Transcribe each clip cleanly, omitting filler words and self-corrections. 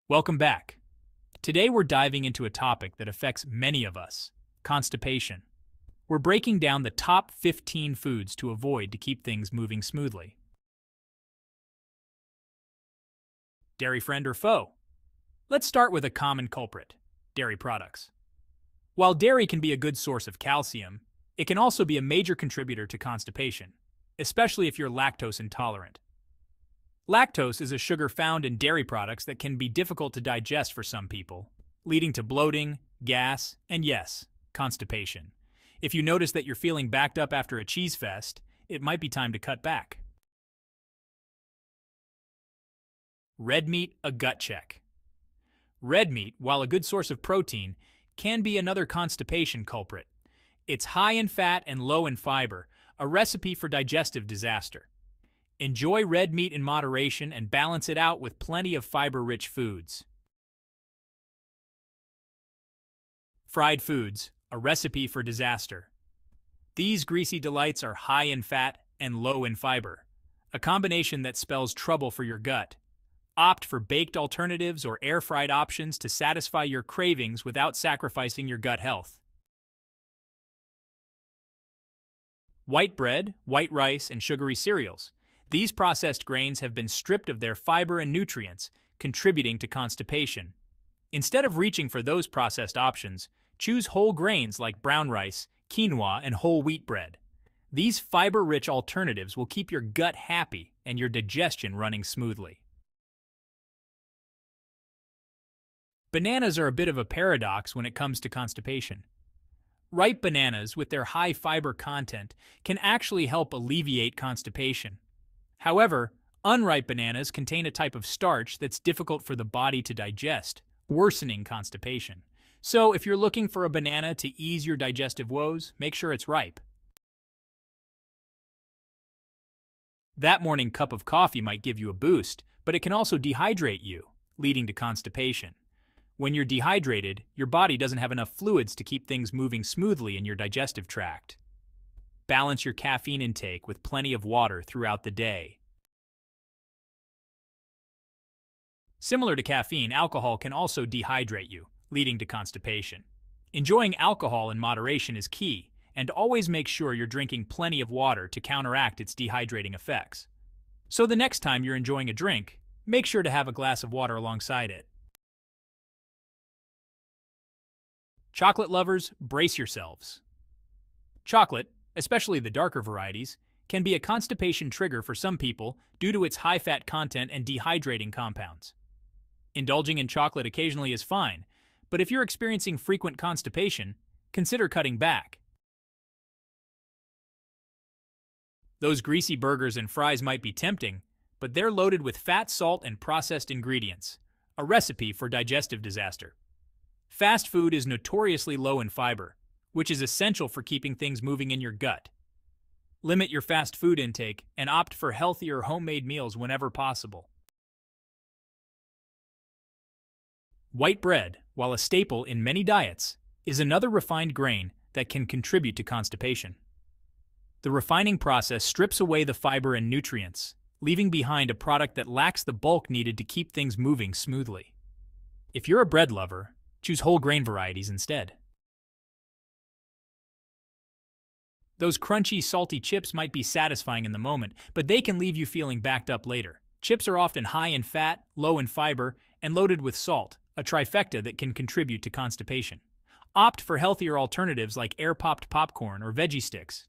Welcome back. Today we're diving into a topic that affects many of us, constipation. We're breaking down the top 15 foods to avoid to keep things moving smoothly. Dairy friend or foe? Let's start with a common culprit, dairy products. While dairy can be a good source of calcium, it can also be a major contributor to constipation, especially if you're lactose intolerant. Lactose is a sugar found in dairy products that can be difficult to digest for some people, leading to bloating, gas, and yes, constipation. If you notice that you're feeling backed up after a cheese fest, it might be time to cut back. Red meat, a gut check. Red meat, while a good source of protein, can be another constipation culprit. It's high in fat and low in fiber, a recipe for digestive disaster. Enjoy red meat in moderation and balance it out with plenty of fiber-rich foods. Fried foods, a recipe for disaster. These greasy delights are high in fat and low in fiber, a combination that spells trouble for your gut. Opt for baked alternatives or air-fried options to satisfy your cravings without sacrificing your gut health. White bread, white rice, and sugary cereals. These processed grains have been stripped of their fiber and nutrients, contributing to constipation. Instead of reaching for those processed options, choose whole grains like brown rice, quinoa, and whole wheat bread. These fiber-rich alternatives will keep your gut happy and your digestion running smoothly. Bananas are a bit of a paradox when it comes to constipation. Ripe bananas, with their high fiber content, can actually help alleviate constipation. However, unripe bananas contain a type of starch that's difficult for the body to digest, worsening constipation. So if you're looking for a banana to ease your digestive woes, make sure it's ripe. That morning cup of coffee might give you a boost, but it can also dehydrate you, leading to constipation. When you're dehydrated, your body doesn't have enough fluids to keep things moving smoothly in your digestive tract. Balance your caffeine intake with plenty of water throughout the day. Similar to caffeine, alcohol can also dehydrate you, leading to constipation. Enjoying alcohol in moderation is key, and always make sure you're drinking plenty of water to counteract its dehydrating effects. So the next time you're enjoying a drink, make sure to have a glass of water alongside it. Chocolate lovers, brace yourselves. Chocolate, especially the darker varieties, can be a constipation trigger for some people due to its high fat content and dehydrating compounds. Indulging in chocolate occasionally is fine, but if you're experiencing frequent constipation, consider cutting back. Those greasy burgers and fries might be tempting, but they're loaded with fat, salt, and processed ingredients, a recipe for digestive disaster. Fast food is notoriously low in fiber, which is essential for keeping things moving in your gut. Limit your fast food intake and opt for healthier homemade meals whenever possible. White bread, while a staple in many diets, is another refined grain that can contribute to constipation. The refining process strips away the fiber and nutrients, leaving behind a product that lacks the bulk needed to keep things moving smoothly. If you're a bread lover, choose whole grain varieties instead. Those crunchy, salty chips might be satisfying in the moment, but they can leave you feeling backed up later. Chips are often high in fat, low in fiber, and loaded with salt, a trifecta that can contribute to constipation. Opt for healthier alternatives like air-popped popcorn or veggie sticks.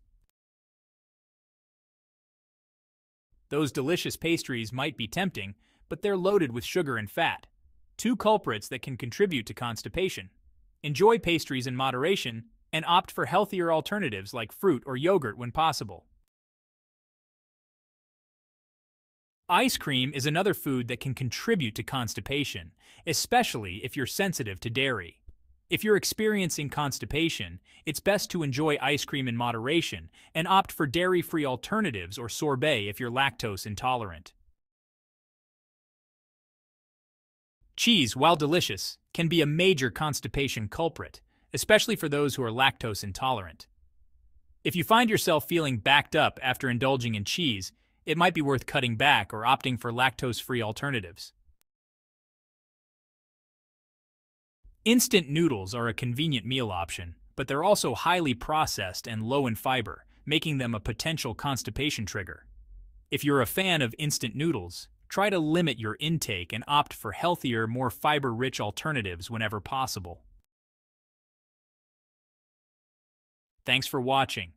Those delicious pastries might be tempting, but they're loaded with sugar and fat, two culprits that can contribute to constipation. Enjoy pastries in moderation and opt for healthier alternatives like fruit or yogurt when possible. Ice cream is another food that can contribute to constipation, especially if you're sensitive to dairy. If you're experiencing constipation, it's best to enjoy ice cream in moderation and opt for dairy-free alternatives or sorbet if you're lactose intolerant. Cheese, while delicious, can be a major constipation culprit, especially for those who are lactose intolerant. If you find yourself feeling backed up after indulging in cheese, it might be worth cutting back or opting for lactose-free alternatives. Instant noodles are a convenient meal option, but they're also highly processed and low in fiber, making them a potential constipation trigger. If you're a fan of instant noodles, try to limit your intake and opt for healthier, more fiber-rich alternatives whenever possible. Thanks for watching.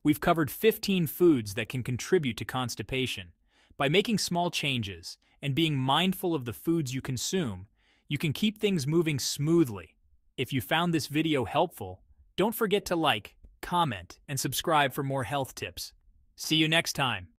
We've covered 15 foods that can contribute to constipation. By making small changes and being mindful of the foods you consume, you can keep things moving smoothly. If you found this video helpful, don't forget to like, comment, and subscribe for more health tips. See you next time.